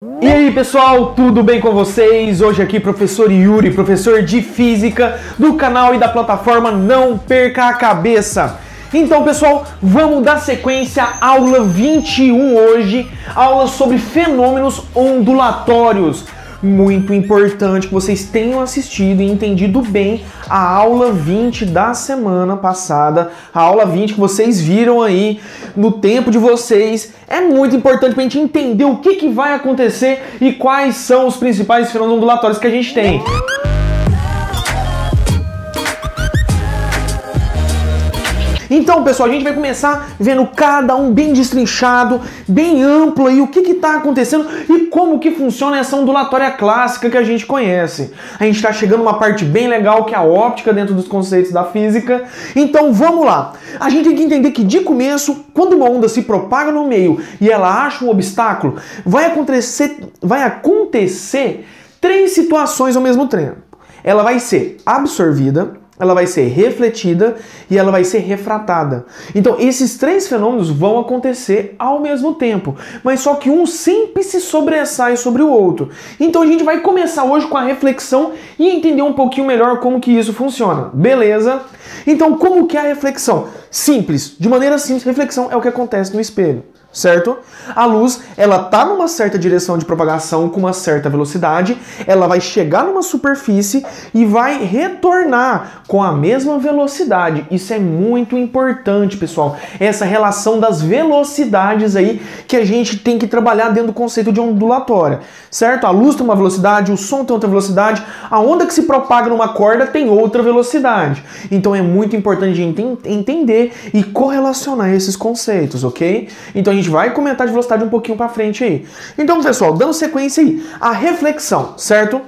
E aí pessoal, tudo bem com vocês? Hoje aqui professor Yuri, professor de Física do canal e da plataforma Não Perca a Cabeça. Então pessoal, vamos dar sequência à aula 21 hoje, aula sobre fenômenos ondulatórios. Muito importante que vocês tenham assistido e entendido bem a aula 20 da semana passada, a aula 20 que vocês viram aí no tempo de vocês. É muito importante para a gente entender o que vai acontecer e quais são os principais fenômenos ondulatórios que a gente tem. Então, pessoal, a gente vai começar vendo cada um bem destrinchado, bem amplo aí, o que está acontecendo e como que funciona essa ondulatória clássica que a gente conhece. A gente está chegando numa parte bem legal, que é a óptica dentro dos conceitos da física. Então, vamos lá. A gente tem que entender que, de começo, quando uma onda se propaga no meio e ela acha um obstáculo, vai acontecer três situações ao mesmo tempo. Ela vai ser absorvida, ela vai ser refletida e ela vai ser refratada. Então, esses três fenômenos vão acontecer ao mesmo tempo, mas só que um sempre se sobressai sobre o outro. Então, a gente vai começar hoje com a reflexão e entender um pouquinho melhor como que isso funciona. Beleza? Então, como que é a reflexão? Simples. De maneira simples, reflexão é o que acontece no espelho. Certo? A luz, ela tá numa certa direção de propagação com uma certa velocidade, ela vai chegar numa superfície e vai retornar com a mesma velocidade. Isso é muito importante, pessoal. Essa relação das velocidades aí que a gente tem que trabalhar dentro do conceito de ondulatória. Certo? A luz tem uma velocidade, o som tem outra velocidade, a onda que se propaga numa corda tem outra velocidade. Então é muito importante a gente entender e correlacionar esses conceitos, ok? Então a gente vai comentar de velocidade um pouquinho para frente aí. Então, pessoal, dando sequência aí, a reflexão, certo?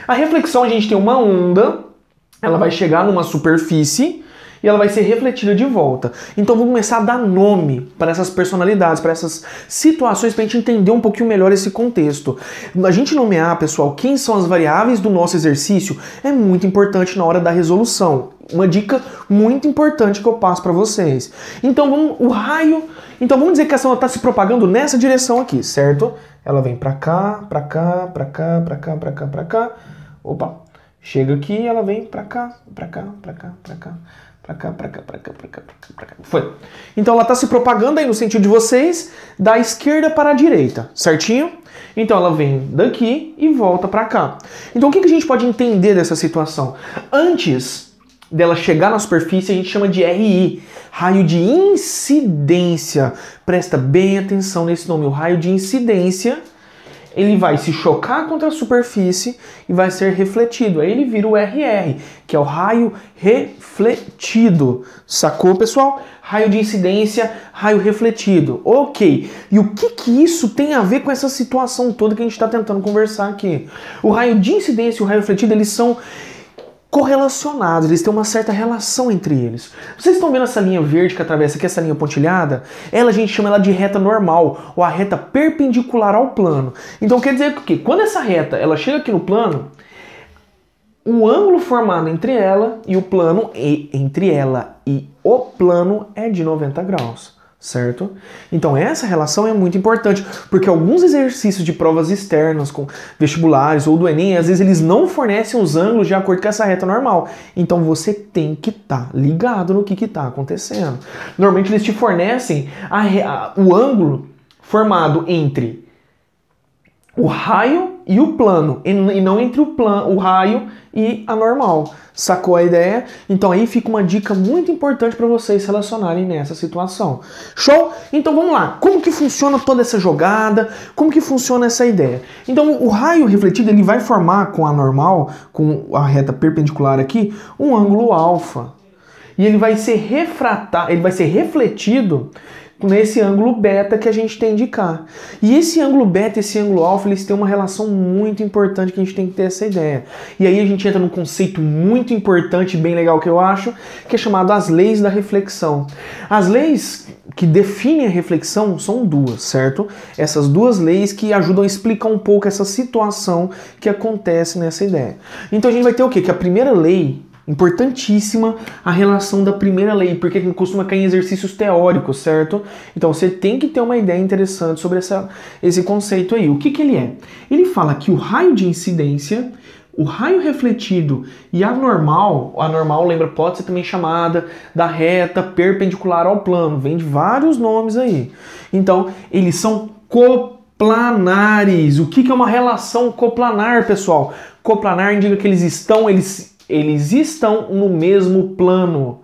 A reflexão, a gente tem uma onda, ela vai chegar numa superfície e ela vai ser refletida de volta. Então, vamos começar a dar nome para essas personalidades, para essas situações, para a gente entender um pouquinho melhor esse contexto. A gente nomear, pessoal, quem são as variáveis do nosso exercício é muito importante na hora da resolução. Uma dica muito importante que eu passo para vocês. Então, vamos dizer que essa onda está se propagando nessa direção aqui, certo? Ela vem para cá, para cá, para cá, para cá, para cá, para cá. Opa, chega aqui, ela vem para cá, para cá, para cá, para cá, para cá, para cá, para cá, para cá, para cá. Foi. Então ela está se propagando aí no sentido de vocês, da esquerda para a direita, certinho? Então ela vem daqui e volta para cá. Então o que a gente pode entender dessa situação? Antes dela chegar na superfície, a gente chama de RI, raio de incidência. Presta bem atenção nesse nome, o raio de incidência, ele vai se chocar contra a superfície e vai ser refletido. Aí ele vira o RR, que é o raio refletido. Sacou, pessoal? Raio de incidência, raio refletido. Ok. E o que isso tem a ver com essa situação toda que a gente está tentando conversar aqui? O raio de incidência e o raio refletido, eles são correlacionados, eles têm uma certa relação entre eles. Vocês estão vendo essa linha verde que atravessa aqui, essa linha pontilhada? A gente chama ela de reta normal, ou a reta perpendicular ao plano. Então quer dizer que quando essa reta ela chega aqui no plano, o ângulo formado entre ela e o plano, é de 90 graus. Certo? Então essa relação é muito importante, porque alguns exercícios de provas externas, com vestibulares ou do Enem, às vezes eles não fornecem os ângulos de acordo com essa reta normal. Então você tem que estar ligado no que está acontecendo. Normalmente eles te fornecem o ângulo formado entre o raio e o plano, e não entre o raio e a normal. Sacou a ideia? Então aí fica uma dica muito importante para vocês relacionarem nessa situação. Show? Então vamos lá. Como que funciona toda essa jogada? Como que funciona essa ideia? Então o raio refletido, ele vai formar com a normal, com a reta perpendicular aqui, um ângulo alfa. E ele vai ser refletido nesse ângulo beta que a gente tem de cá. E esse ângulo beta e esse ângulo alfa, eles têm uma relação muito importante que a gente tem que ter essa ideia. E aí a gente entra num conceito muito importante, bem legal que eu acho, que é chamado as leis da reflexão. As leis que definem a reflexão são duas, certo? Essas duas leis que ajudam a explicar um pouco essa situação que acontece nessa ideia. Então a gente vai ter o quê? Que a primeira lei Importantíssima a relação da primeira lei, porque costuma cair em exercícios teóricos, certo? Então você tem que ter uma ideia interessante sobre esse conceito aí. O que ele é? Ele fala que o raio de incidência, o raio refletido e a normal lembra, pode ser também chamada da reta perpendicular ao plano, vem de vários nomes aí. Então, eles são coplanares. O que é uma relação coplanar, pessoal? Coplanar indica que eles estão no mesmo plano.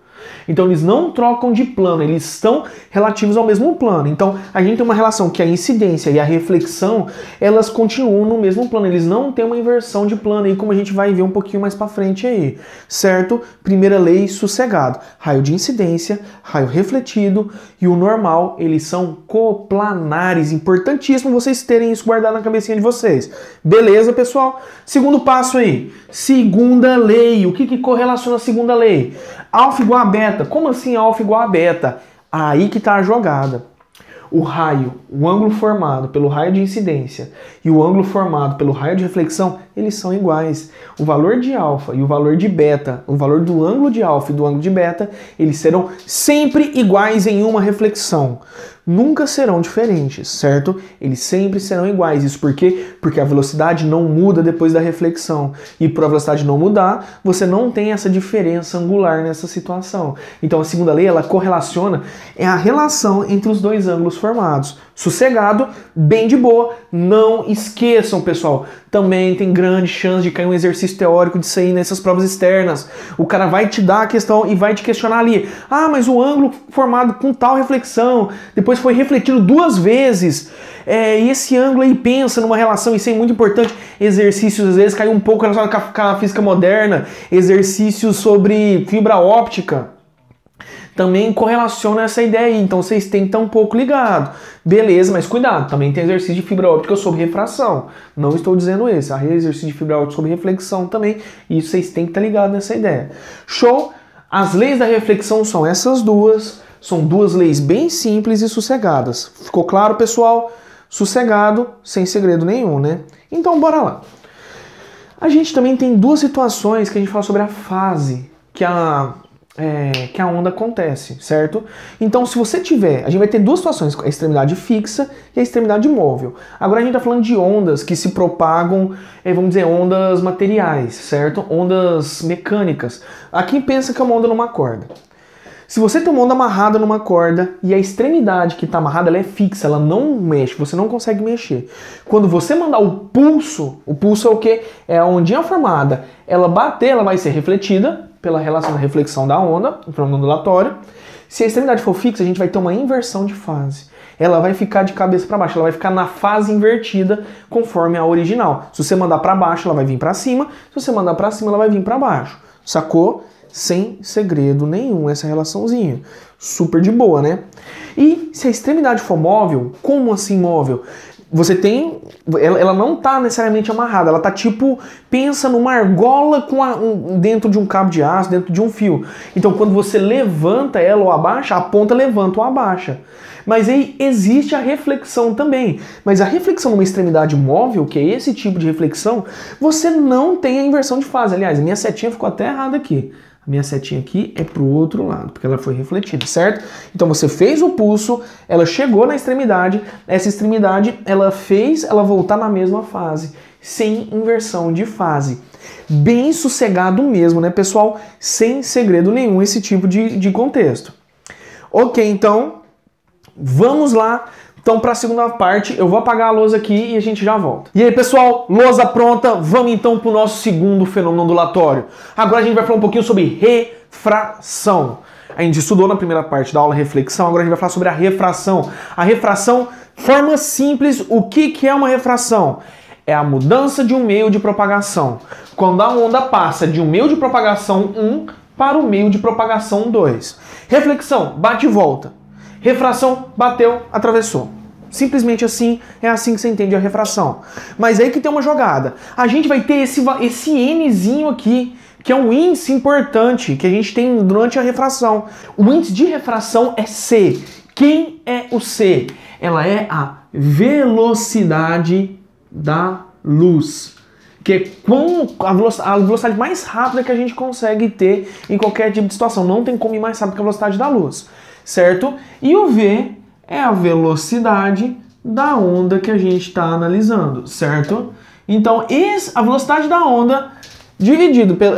Então eles não trocam de plano, eles estão relativos ao mesmo plano. Então a gente tem uma relação que a incidência e a reflexão, elas continuam no mesmo plano, eles não têm uma inversão de plano, aí como a gente vai ver um pouquinho mais pra frente aí, certo? Primeira lei, sossegado. Raio de incidência, raio refletido e o normal, eles são coplanares. Importantíssimo vocês terem isso guardado na cabecinha de vocês. Beleza, pessoal? Segundo passo aí, segunda lei. O que correlaciona a segunda lei? Alfa igual a beta. Como assim alfa igual a beta? Aí que está a jogada. O ângulo formado pelo raio de incidência e o ângulo formado pelo raio de reflexão, eles são iguais. O valor de alfa e o valor de beta, o valor do ângulo de alfa e do ângulo de beta, eles serão sempre iguais em uma reflexão. Nunca serão diferentes, certo? Eles sempre serão iguais. Isso por quê? Porque a velocidade não muda depois da reflexão. E por a velocidade não mudar, você não tem essa diferença angular nessa situação. Então a segunda lei, ela correlaciona a relação entre os dois ângulos formados. Sossegado, bem de boa. Não esqueçam, pessoal, também tem grande chance de cair um exercício teórico disso aí nessas provas externas. O cara vai te dar a questão e vai te questionar ali. Ah, mas o ângulo formado com tal reflexão, depois foi refletido 2 vezes. E esse ângulo aí pensa numa relação, isso é muito importante. Exercícios, às vezes, caiu um pouco relacionado com a física moderna. Exercícios sobre fibra óptica. Também correlaciona essa ideia aí, então vocês têm que estar um pouco ligados. Beleza, mas cuidado, também tem exercício de fibra óptica sobre refração. Não estou dizendo esse, há exercício de fibra óptica sobre reflexão também, e isso vocês têm que estar ligados nessa ideia. Show? As leis da reflexão são essas duas, são 2 leis bem simples e sossegadas. Ficou claro, pessoal? Sossegado, sem segredo nenhum, né? Então, bora lá. A gente também tem 2 situações que a gente fala sobre a fase, que a onda acontece, certo? Então, se você tiver... A gente vai ter 2 situações, a extremidade fixa e a extremidade móvel. Agora a gente está falando de ondas que se propagam, vamos dizer, ondas materiais, certo? Ondas mecânicas. Aqui pensa que é uma onda numa corda. Se você tem uma onda amarrada numa corda e a extremidade que está amarrada ela é fixa, ela não mexe, você não consegue mexer. Quando você mandar o pulso é o quê? É a ondinha formada. Ela bater, ela vai ser refletida pela relação da reflexão da onda, no fenômeno ondulatório. Se a extremidade for fixa, a gente vai ter uma inversão de fase. Ela vai ficar de cabeça para baixo, ela vai ficar na fase invertida conforme a original. Se você mandar para baixo, ela vai vir para cima. Se você mandar para cima, ela vai vir para baixo. Sacou? Sem segredo nenhum essa relaçãozinha. Super de boa, né? E se a extremidade for móvel, como assim móvel? Você tem... Ela não tá necessariamente amarrada, ela tá tipo... Pensa numa argola dentro de um cabo de aço, dentro de um fio. Então quando você levanta ela ou abaixa, a ponta levanta ou abaixa. Mas aí existe a reflexão também. Mas a reflexão numa extremidade móvel, que é esse tipo de reflexão, você não tem a inversão de fase. Aliás, a minha setinha ficou até errada aqui. A minha setinha aqui é pro outro lado, porque ela foi refletida, certo? Então você fez o pulso, ela chegou na extremidade, essa extremidade ela fez ela voltar na mesma fase, sem inversão de fase. Bem sossegado mesmo, né, pessoal? Sem segredo nenhum esse tipo de contexto. Ok, então, vamos lá. Então, para a segunda parte, eu vou apagar a lousa aqui e a gente já volta. E aí, pessoal, lousa pronta, vamos então para o nosso segundo fenômeno ondulatório. Agora a gente vai falar um pouquinho sobre refração. A gente estudou na primeira parte da aula reflexão, agora a gente vai falar sobre a refração. A refração, forma simples, o que é uma refração? É a mudança de um meio de propagação. Quando a onda passa de um meio de propagação 1 para o meio de propagação 2. Reflexão, bate e volta. Refração, bateu, atravessou. Simplesmente assim, é assim que você entende a refração. Mas aí que tem uma jogada. A gente vai ter esse Nzinho aqui, que é um índice importante que a gente tem durante a refração. O índice de refração é C. Quem é o C? Ela é a velocidade da luz. que é a velocidade mais rápida que a gente consegue ter em qualquer tipo de situação. Não tem como ir mais rápido que a velocidade da luz, certo? E o V é a velocidade da onda que a gente está analisando, certo? Então, a velocidade da onda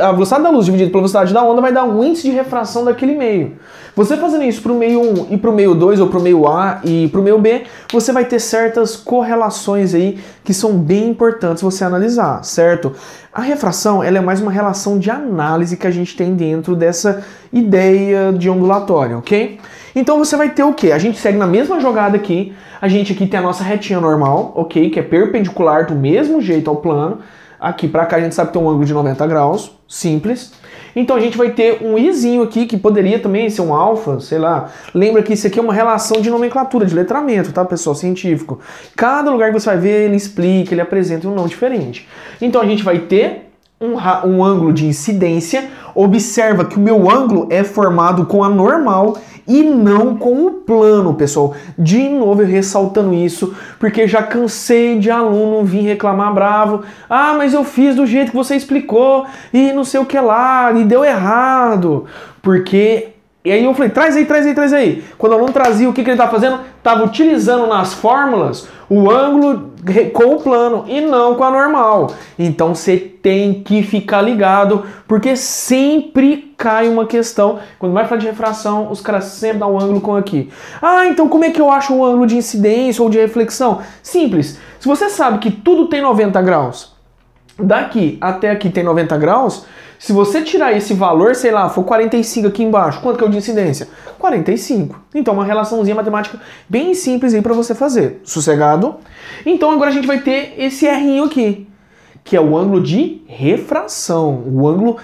a velocidade da luz dividido pela velocidade da onda vai dar um índice de refração daquele meio. Você fazendo isso para o meio 1 e para o meio 2, ou para o meio A e para o meio B, você vai ter certas correlações aí que são bem importantes você analisar, certo? A refração, ela é mais uma relação de análise que a gente tem dentro dessa ideia de ondulatória, ok? Então você vai ter o quê? A gente segue na mesma jogada aqui, a gente aqui tem a nossa retinha normal, ok? Que é perpendicular do mesmo jeito ao plano. Aqui pra cá a gente sabe que tem um ângulo de 90 graus, simples. Então a gente vai ter um izinho aqui, que poderia também ser um alfa, sei lá. Lembra que isso aqui é uma relação de nomenclatura, de letramento, tá, pessoal? Científico. Cada lugar que você vai ver, ele explica, ele apresenta um nome diferente. Então a gente vai ter um ângulo de incidência. Observa que o meu ângulo é formado com a normal e não com o plano, pessoal. De novo eu ressaltando isso, porque já cansei de aluno vir reclamar bravo. Ah, mas eu fiz do jeito que você explicou e não sei o que lá, e deu errado. Porque... E aí eu falei, traz aí. Quando o aluno trazia, o que ele estava fazendo? Estava utilizando nas fórmulas o ângulo com o plano e não com a normal. Então você tem que ficar ligado, porque sempre cai uma questão. Quando vai falar de refração, os caras sempre dão um ângulo com aqui. Ah, então como é que eu acho o ângulo de incidência ou de reflexão? Simples. Se você sabe que tudo tem 90 graus, daqui até aqui tem 90 graus, se você tirar esse valor, sei lá, for 45 aqui embaixo, quanto que é o de incidência? 45. Então uma relaçãozinha matemática bem simples aí para você fazer. Sossegado? Então agora a gente vai ter esse R'inho aqui, que é o ângulo de refração, o ângulo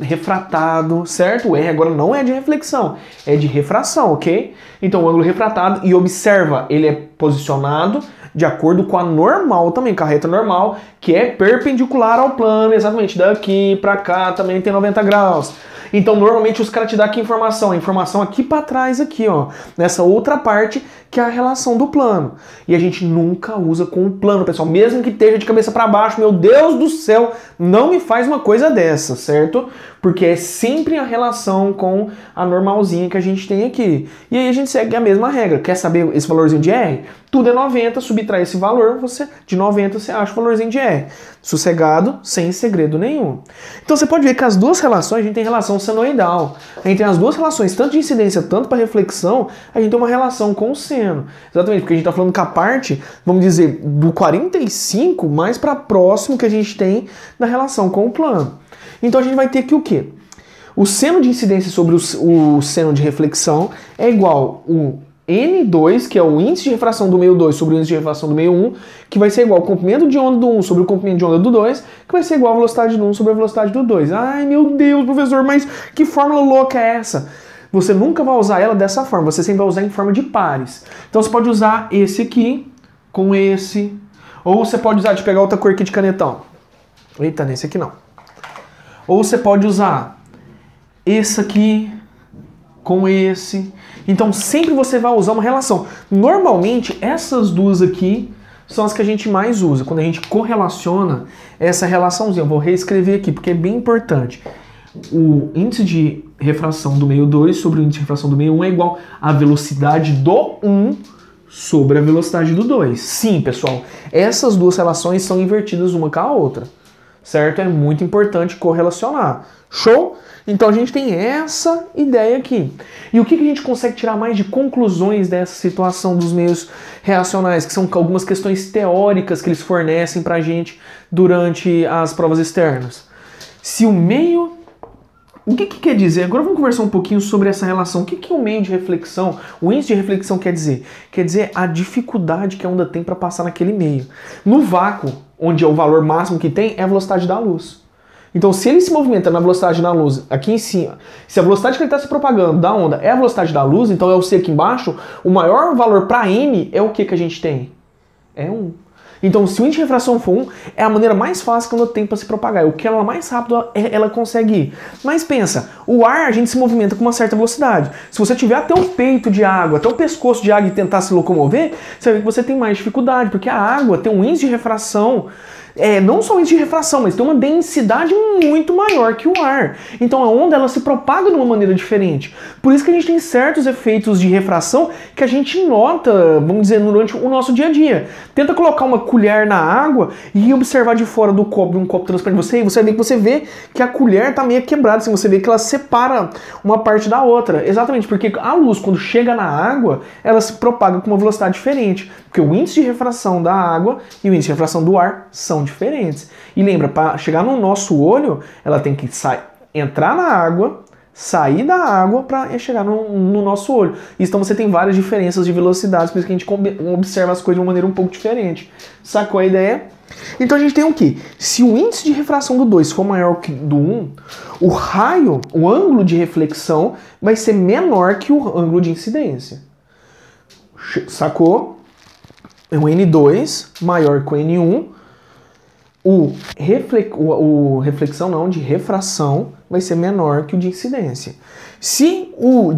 refratado, certo? O R agora não é de reflexão, é de refração, ok? Então o ângulo refratado, e observa, ele é posicionado de acordo com a normal também, com a reta normal, que é perpendicular ao plano, exatamente, daqui pra cá também tem 90 graus. Então normalmente os caras te dão aqui informação, a informação aqui pra trás aqui, ó, nessa outra parte que é a relação do plano. E a gente nunca usa com o plano, pessoal, mesmo que esteja de cabeça para baixo, meu Deus do céu, não me faz uma coisa dessa, certo? Porque é sempre a relação com a normalzinha que a gente tem aqui. E aí a gente segue a mesma regra. Quer saber esse valorzinho de R? Tudo é 90, subtrai esse valor, de 90 você acha o valorzinho de R. Sossegado, sem segredo nenhum. Então você pode ver que as duas relações, a gente tem relação senoidal. A gente tem as duas relações, tanto de incidência, tanto para reflexão, a gente tem uma relação com o seno. Exatamente, porque a gente está falando com a parte, vamos dizer, do 45 mais para próximo que a gente tem da relação com o plano. Então a gente vai ter aqui o quê? O seno de incidência sobre o seno de reflexão é igual o N2, que é o índice de refração do meio 2 sobre o índice de refração do meio 1, que vai ser igual ao comprimento de onda do 1 sobre o comprimento de onda do 2, que vai ser igual a velocidade do 1 sobre a velocidade do 2. Ai, meu Deus, professor, mas que fórmula louca é essa? Você nunca vai usar ela dessa forma, você sempre vai usar em forma de pares. Então você pode usar esse aqui com esse, ou você pode usar, deixa eu pegar outra cor aqui de canetão. Eita, nesse aqui não. Ou você pode usar esse aqui com esse. Então sempre você vai usar uma relação. Normalmente essas duas aqui são as que a gente mais usa, quando a gente correlaciona essa relaçãozinha. Eu vou reescrever aqui porque é bem importante. O índice de refração do meio 2 sobre o índice de refração do meio 1 é igual à velocidade do 1 sobre a velocidade do 2. Sim, pessoal, essas duas relações são invertidas uma com a outra, certo? É muito importante correlacionar. Show? Então a gente tem essa ideia aqui. E o que a gente consegue tirar mais de conclusões dessa situação dos meios reacionais, que são algumas questões teóricas que eles fornecem pra gente durante as provas externas? Se o meio... O que quer dizer? Agora vamos conversar um pouquinho sobre essa relação. O que é o meio de reflexão? O índice de reflexão quer dizer? Quer dizer a dificuldade que a onda tem para passar naquele meio. No vácuo, onde é o valor máximo que tem, é a velocidade da luz. Então, se ele se movimenta na velocidade da luz aqui em cima, se a velocidade que ele está se propagando da onda é a velocidade da luz, então é o C aqui embaixo, o maior valor para N é o que a gente tem? É 1. Então, se o índice de refração for 1, é a maneira mais fácil que a onda tem para se propagar. O que ela mais rápido ela consegue ir. Mas pensa, o ar a gente se movimenta com uma certa velocidade. Se você tiver até o peito de água, até o pescoço de água e tentar se locomover, você vai ver que você tem mais dificuldade, porque a água tem um índice de refração não só o índice de refração, mas tem uma densidade muito maior que o ar. Então a onda ela se propaga de uma maneira diferente. Por isso que a gente tem certos efeitos de refração que a gente nota, vamos dizer, durante o nosso dia a dia. Tenta colocar uma colher na água e observar de fora do copo, um copo transparente, você vai ver que a colher tá meio quebrada, assim, você vê que ela separa uma parte da outra. Exatamente, porque a luz, quando chega na água, ela se propaga com uma velocidade diferente. Porque o índice de refração da água e o índice de refração do ar são diferentes. E lembra, para chegar no nosso olho, ela tem que entrar na água, sair da água para chegar no nosso olho. Então você tem várias diferenças de velocidades, por isso que a gente observa as coisas de uma maneira um pouco diferente. Sacou a ideia? Então a gente tem o quê? Se o índice de refração do 2 for maior que do 1, o raio, o ângulo de reflexão vai ser menor que o ângulo de incidência. Sacou? O N2 maior que o N1, o reflexão não, de refração vai ser menor que o de incidência. Se o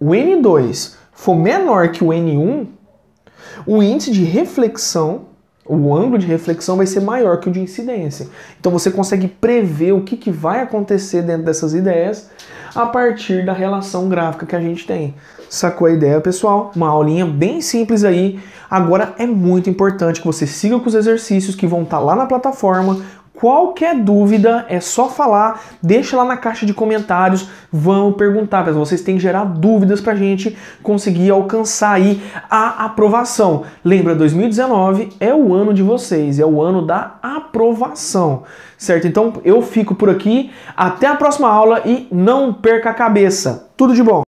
N2 for menor que o N1, o índice de reflexão, o ângulo de reflexão vai ser maior que o de incidência. Então você consegue prever o que vai acontecer dentro dessas ideias a partir da relação gráfica que a gente tem. Sacou a ideia, pessoal? Uma aulinha bem simples aí. Agora é muito importante que você siga com os exercícios que vão estar lá na plataforma. Qualquer dúvida é só falar, deixa lá na caixa de comentários, vamos perguntar, pessoal. Vocês têm que gerar dúvidas pra gente conseguir alcançar aí a aprovação. Lembra, 2019 é o ano de vocês, é o ano da aprovação, certo? Então eu fico por aqui, até a próxima aula e não perca a cabeça. Tudo de bom!